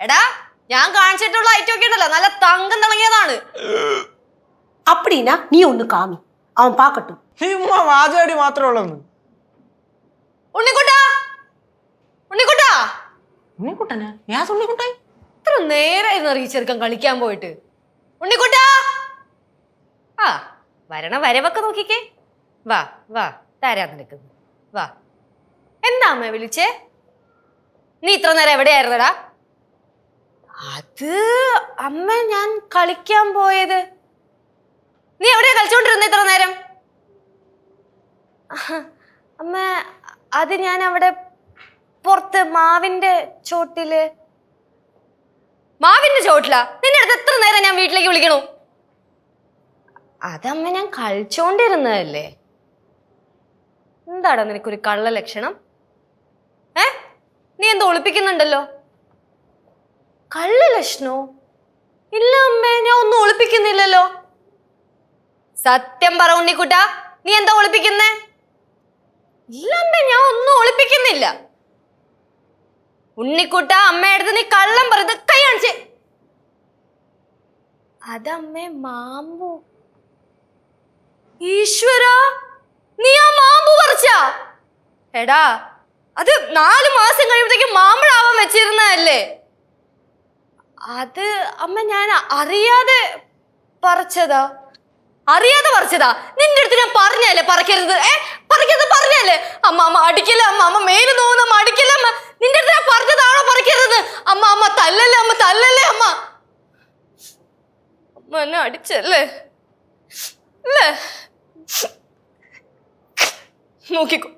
എടാ ഞാൻ കാണിച്ചിട്ടുള്ള ഐറ്റം ഒക്കെ ഉണ്ടല്ലോ നല്ല തങ്കം തിളങ്ങിയതാണ്. அப்படினா நீ ஒன்னு காமி அவன் பார்க்கட்டும். വാചാടി മാത്രമേ ഉള്ളൂ. ഉണ്ണിക്കുട്ടാ ഉണ്ണിക്കുട്ടാ ഉണ്ണിക്കുട്ടനാ? ഏത് ഉണ്ണിക്കുട്ടൻ? ഇത്ര നേരായിരുന്നു ഈ ചെറുക്കൻ കളിക്കാൻ പോയിട്ട്. ഉണ്ണിക്കുട്ടാ ആ വരണ വരവൊക്കെ നോക്കിക്കേ. വാ വാ തരാൻ നിൽക്കുന്നു. വാ എന്താ അമ്മ വിളിച്ചേ? നീ ഇത്ര നേരം എവിടെയായിരുന്നടാ? അത് അമ്മ ഞാൻ കളിക്കാൻ പോയത്. നീ എവിടെയാ കളിച്ചോണ്ടിരുന്ന ഇത്ര നേരം? അമ്മ അത് ഞാൻ അവിടെ പുറത്ത് മാവിന്റെ ചോട്ടില്. മാവിന്റെ ചോട്ടിലാ? നിന്റെ അടുത്ത് എത്ര നേരം ഞാൻ വീട്ടിലേക്ക് വിളിക്കണു? അതമ്മ ഞാൻ കളിച്ചോണ്ടിരുന്നതല്ലേ. എന്താടാ നിനക്കൊരു കള്ള ലക്ഷണം? നീ എന്താ ഒളിപ്പിക്കുന്നുണ്ടല്ലോ? കള്ള ലക്ഷണോ? ഇല്ല അമ്മേ, ഞാൻ ഒന്നും ഒളിപ്പിക്കുന്നില്ലല്ലോ. സത്യം പറ ഉണ്ണിക്കുട്ടാ, നീ എന്താ ഒളിപ്പിക്കുന്നേ? ഇല്ല അമ്മേ, ഞാൻ ഒന്നും ഒളിപ്പിക്കുന്നില്ല. ഉണ്ണിക്കുട്ടാ, അമ്മയടുത്ത് നീ കള്ളം പറയുന്നത് കൈ കാണിച്ചേ. അതമ്മേ മാമ്പു. ഈശ്വരാ, നീ ആ മാമ്പു പറിച്ചാ? എടാ അത് 4 മാസം കഴിയുമ്പോഴത്തേക്കും മാമ്പഴാവാൻ വെച്ചിരുന്നതല്ലേ. അത് അമ്മ ഞാൻ അറിയാതെ പറിച്ചതാ. അറിയാതെ പറിച്ചതാ? നിന്റെ അടുത്ത് ഞാൻ പറഞ്ഞല്ലേ പറിക്കരുത്, പറിക്കരുത് പറഞ്ഞല്ലേ? അമ്മ അമ്മ അടിക്കല്ലേ അമ്മ, അമ്മ മേല് നോവുന്ന അമ്മ അടിക്കല്ലേ അമ്മ. നിന്റെ അടുത്ത് ഞാൻ പറഞ്ഞതാണോ പറിക്കരുത്? അമ്മ അമ്മ തല്ലല്ലേ അമ്മ, തല്ലല്ലേ അമ്മ. അമ്മ എന്നെ അടിച്ചല്ലേ അല്ലേ? നോക്കിക്കോ,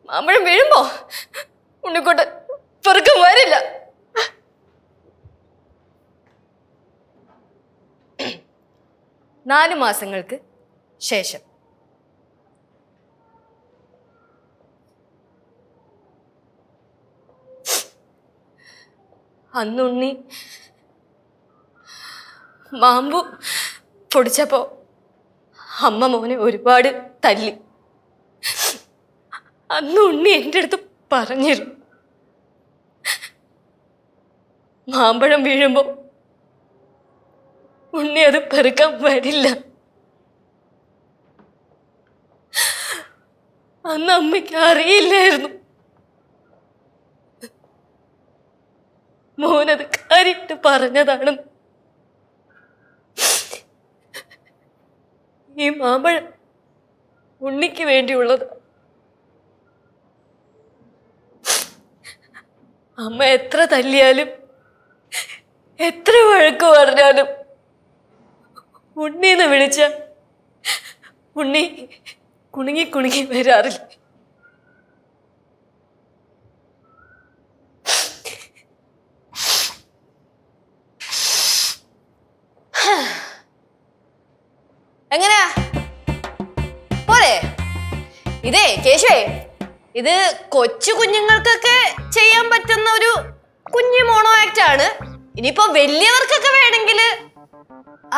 മാമ്പഴം വീഴുമ്പോ ഉണ്ണിക്കോട്ട് പെറുക്കം വരില്ല. നാല് മാസങ്ങൾക്ക് ശേഷം അന്നുണ്ണി മാമ്പു പൊടിച്ചപ്പോ അമ്മ മോനെ ഒരുപാട് തല്ലി. അന്ന് ഉണ്ണി എൻ്റെ അടുത്ത് പറഞ്ഞിരുന്നു, മാമ്പഴം വീഴുമ്പോ ഉണ്ണി അത് പെറുക്കാൻ വരില്ല. അന്ന് അമ്മയ്ക്ക് അറിയില്ലായിരുന്നു മോനത് കാര്യമായിട്ട് പറഞ്ഞതാണ്. ഈ മാമ്പഴം ഉണ്ണിക്ക് വേണ്ടിയുള്ളത്. അമ്മ എത്ര തല്ലിയാലും എത്ര വഴക്ക് പറഞ്ഞാലും ഉണ്ണീന്ന് വിളിച്ച ഉണ്ണി കുണുങ്ങി കുണുങ്ങി വരാറില്ല. എങ്ങനെയാ പോരെ? ഇതേ കേശുവേ, ഇത് കൊച്ചു കുഞ്ഞുങ്ങൾക്കൊക്കെ ചെയ്യാൻ പറ്റുന്ന ഒരു കുഞ്ഞു മോണോ ആക്ട് ആണ്. ഇനിയിപ്പോ വലിയവർക്കൊക്കെ വേണമെങ്കിൽ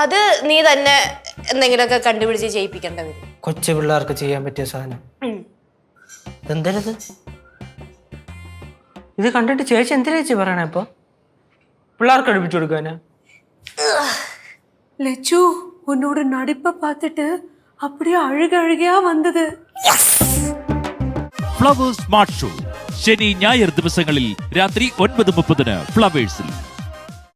അത് നീ തന്നെ എന്തെങ്കിലുമൊക്കെ കണ്ടുപിടിച്ച് ചെയ്യിപ്പിക്കേണ്ട വരും. കൊച്ചു പിള്ളേർക്ക് ചെയ്യാൻ പറ്റിയ സാധനം എന്തരത്? ഇത് കണ്ടിട്ട് ചേച്ചി എന്തിനാ ചേച്ചി പറയണേ? ഇപ്പൊ പിള്ളേർക്ക് അടുപ്പിച്ചു കൊടുക്കാനാ? லெச்சு உன்னோட நடிப்பை பார்த்துட்டு அப்படியே அழுகையா வந்தது. ഫ്ലവേഴ്സ് സ്മാർട്ട് ഷോ ശനി ഞായർ ദിവസങ്ങളിൽ രാത്രി 9:30 ഫ്ലവേഴ്സിൽ.